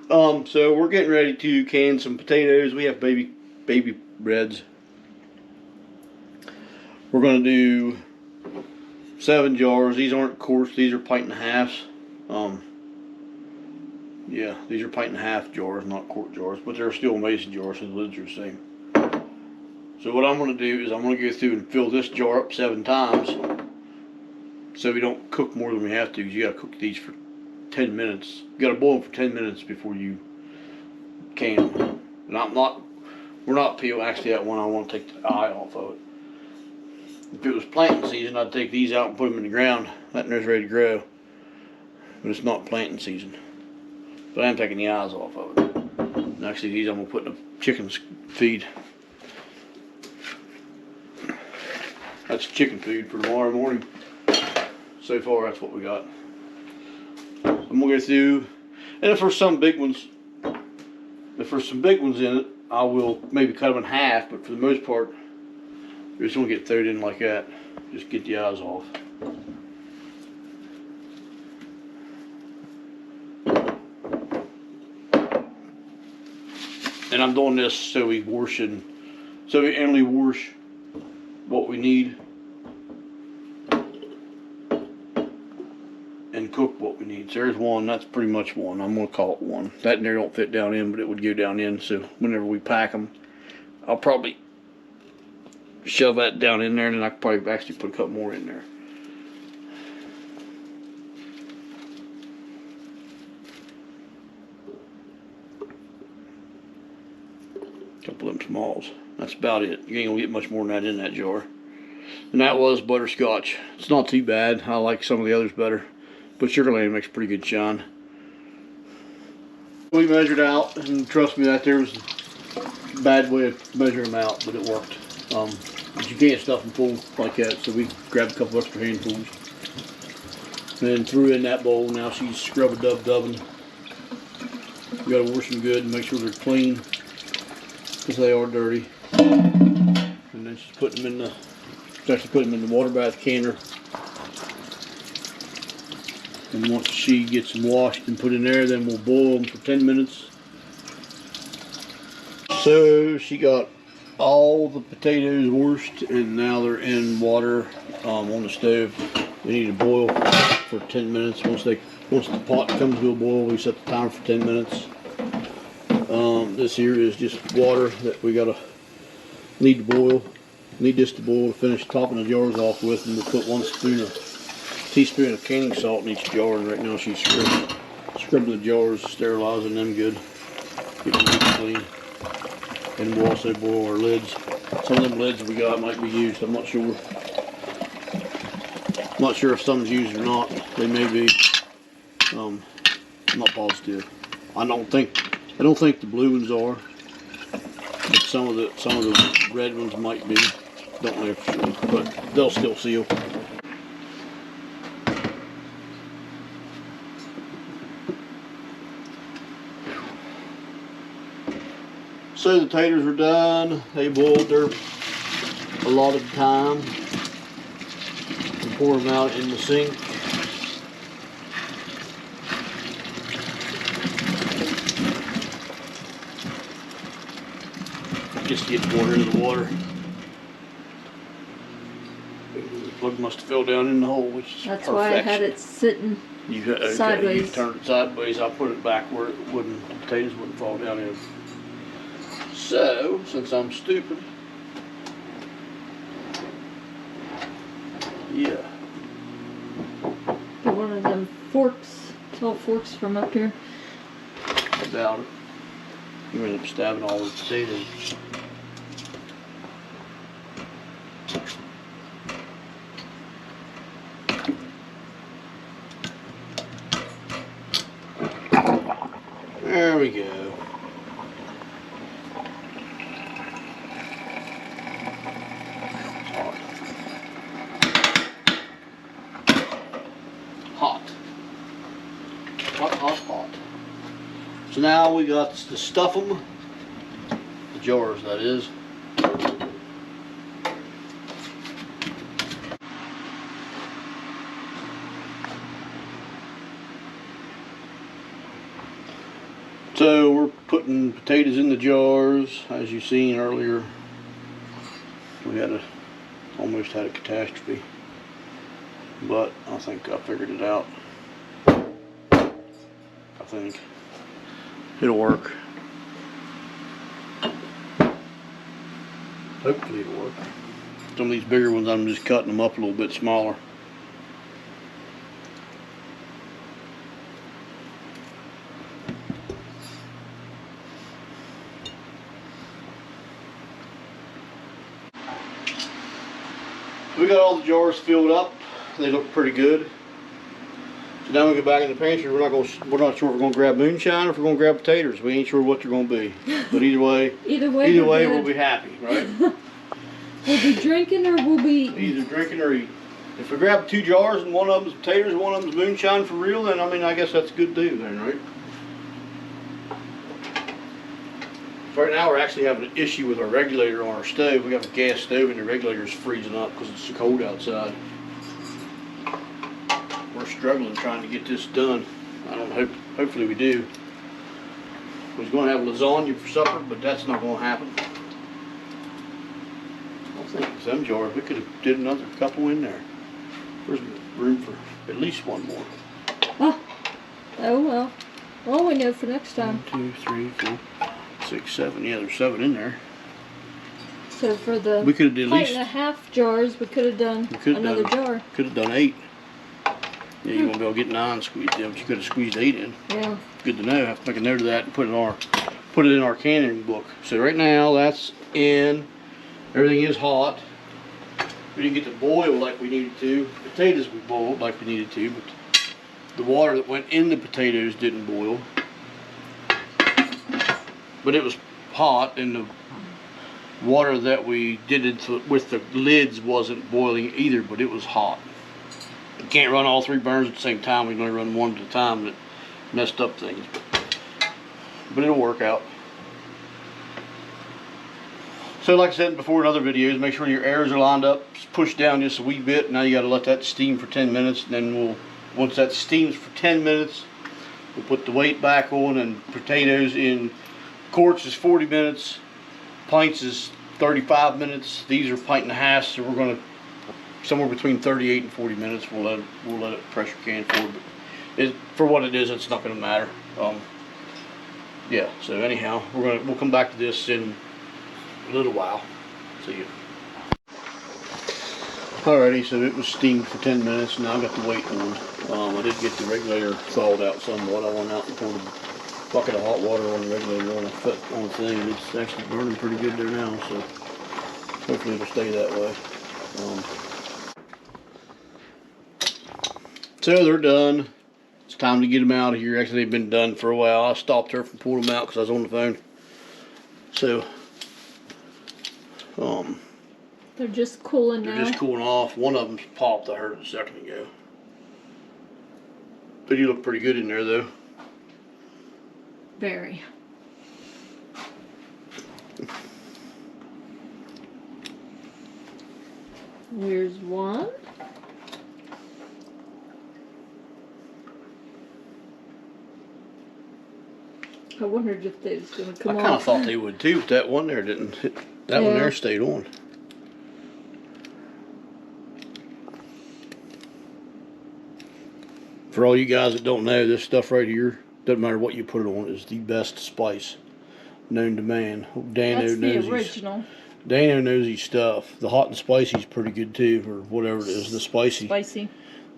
So we're getting ready to can some potatoes. We have baby reds. We're gonna do 7 jars. These aren't quarts. These are pint and a halves. Yeah, these are pint and a half jars, not quart jars, but they're still mason jars, so the lids are the same. So what I'm gonna do is I'm gonna go through and fill this jar up 7 times, so we don't cook more than we have to. Because you gotta cook these for 10 minutes. You gotta boil them for 10 minutes before you can them. And we're not peeling. Actually, that one I want to take the eye off of it. If it was planting season, I'd take these out and put them in the ground. That and they're ready to grow. But it's not planting season. But I am taking the eyes off of it. And actually, these I'm gonna put in the chicken's feed. That's chicken food for tomorrow morning. So far, that's what we got. I'm gonna go through, and if there's some big ones in it, I will maybe cut them in half. But for the most part, you're just gonna get thrown in like that. Just get the eyes off. And I'm doing this so we only wash what we need and cook what we need. So there's one. That's pretty much one. I'm gonna call it one. That in there don't fit down in, but it would go down in. So whenever we pack them, I'll probably shove that down in there, and then I could probably actually put a couple more in there. A couple of them smalls. That's about it. You ain't gonna get much more than that in that jar. And that was butterscotch. It's not too bad. I like some of the others better. But Sugarland makes pretty good shine. We measured out, and trust me, that there was a bad way of measuring them out, but it worked. But you can't stuff them full like that, so we grabbed a couple extra handfuls. And then threw in that bowl. Now she's scrub-a-dub-dubbing. You gotta wash them good and make sure they're clean, because they are dirty. And then she's putting them in the water bath canner. And once she gets them washed and put in there, then we'll boil them for 10 minutes. So she got all the potatoes washed, and now they're in water on the stove. They need to boil for 10 minutes. Once the pot comes to a boil, we set the timer for 10 minutes. This here is just water that we need to boil. Need this to boil to finish topping the jars off with, and we'll put 1 teaspoon of canning salt in each jar. And right now she's scrubbing the jars, sterilizing them good, getting them clean. And we'll also boil our lids. Some of them lids we got might be used. I'm not sure. I'm not sure if some's used or not. They may be. I'm not positive. I don't think the blue ones are, but some of the red ones might be. Don't know for sure, but they'll still seal. So the taters are done. They boiled their allotted time. We pour them out in the sink. Just get water into the water. The plug must have fell down in the hole, which is That's perfection. why I had it sitting sideways. You turned it sideways. I put it back where the potatoes wouldn't fall down in. So, since I'm stupid, yeah. Get one of them forks, tall forks from up here. About it. You end up stabbing all the potatoes. There we go. Hot. Hot, hot, hot. So now we got to stuff them, the jars that is. So we're putting potatoes in the jars, as you seen earlier. We almost had a catastrophe, but I think I figured it out. I think it'll work. Hopefully it'll work. Some of these bigger ones, I'm just cutting them up a little bit smaller. We got all the jars filled up. They look pretty good. So now we go back in the pantry. We're not sure if we're gonna grab moonshine or if we're gonna grab potatoes. We ain't sure what they're gonna be. But either way we'll be happy, right? We'll be drinking or we'll be either drinking or eating. If we grab 2 jars and one of them's potatoes and one of them's moonshine for real, then I mean I guess that's good too then, right? Right now we're actually having an issue with our regulator on our stove. We have a gas stove and the regulator's freezing up because it's so cold outside. We're struggling trying to get this done. Hopefully we do. We was going to have lasagna for supper, but that's not going to happen. I think some jars we could have did another couple in there. There's room for at least one more. Oh well. Well, we know for next time. 1, 2, 3, 4, 6, 7. Yeah, there's 7 in there. So for the we could have at least 1.5 jars, we could have done another jar. Could have done 8. Yeah, you won't be able to get 9 squeezed in, but you could have squeezed 8 in. Yeah. Good to know. I have to make a note of that and put it in our canning book. So right now that's in. Everything is hot. We didn't get to boil like we needed to. Potatoes we boiled like we needed to, but the water that went in the potatoes didn't boil. But it was hot, and the water that we did with the lids wasn't boiling either, but it was hot. You can't run all 3 burners at the same time. We can only run one at a time. That messed up things. But it'll work out. So like I said before in other videos, make sure your airers are lined up. Just push down just a wee bit. Now you got to let that steam for 10 minutes. And then once that steams for 10 minutes, we'll put the weight back on, and potatoes in quarts is 40 minutes. Pints is 35 minutes. These are 1.5 pints, so we're going to somewhere between 38 and 40 minutes. We'll let it pressure can for, but for what it is, it's not going to matter. Yeah. So anyhow, we'll come back to this in a little while. See you. Alrighty, so it was steamed for 10 minutes. Now I got the weight on. I did get the regulator thawed out somewhat. I went out and poured a bucket of hot water on the regulator on the thing. It's actually burning pretty good there now, so hopefully it'll stay that way. So they're done. It's time to get them out of here. Actually, they've been done for a while. I stopped her from pulling them out because I was on the phone. So, they're just cooling now. They're just cooling off. One of them's popped. I heard it a second ago. They do look pretty good in there, though. Very. Here's one. I wondered if they was going to come off. I kind of thought they would too, but that one there didn't. That one there stayed on. For all you guys that don't know, this stuff right here, doesn't matter what you put it on, is the best spice known to man. That's the original. Dano knows his stuff. The hot and spicy is pretty good too, or whatever it is, the spicy. Spicy.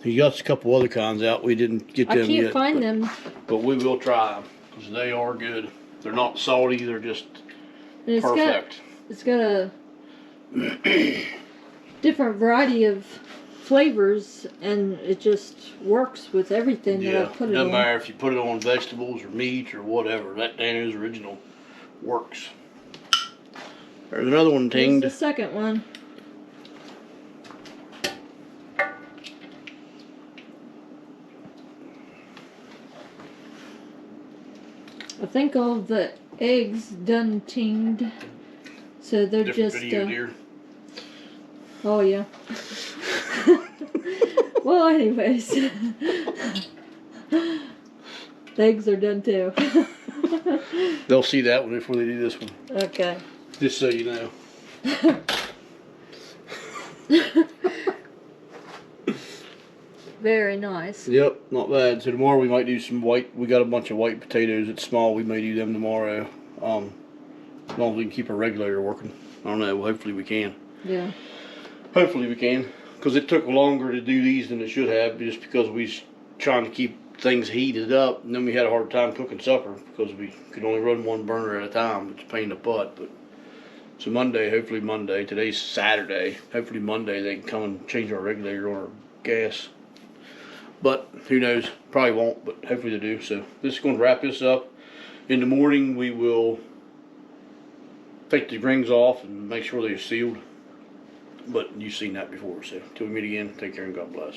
He got a couple other kinds out. We didn't get them yet. I can't find them. But we will try them, because they are good. They're not salty, they're just perfect. It's got a different variety of flavors, and it just works with everything that I put it on. Doesn't matter if you put it on vegetables or meat or whatever. That Dano's original works. There's another one tinged. Here's the second one. I think all of the eggs done tinged, so they're Different just. Video, dear. Oh yeah. Well, anyways, the eggs are done too. They'll see that one before they do this one. Okay. Just so you know. Very nice. Yep, not bad. So tomorrow we might do some white. We got a bunch of white potatoes. It's small. We may do them tomorrow. As long as we can keep our regulator working. I don't know. Well, hopefully we can. Yeah. Hopefully we can. Because it took longer to do these than it should have, just because we was trying to keep things heated up, and then we had a hard time cooking supper because we could only run one burner at a time. It's a pain in the butt. But so Monday, hopefully Monday. Today's Saturday. Hopefully Monday they can come and change our regulator on our gas. But who knows? Probably won't, but hopefully they do. So this is going to wrap this up. In the morning we will take the rings off and make sure they're sealed. But you've seen that before. So till we meet again, take care and God bless.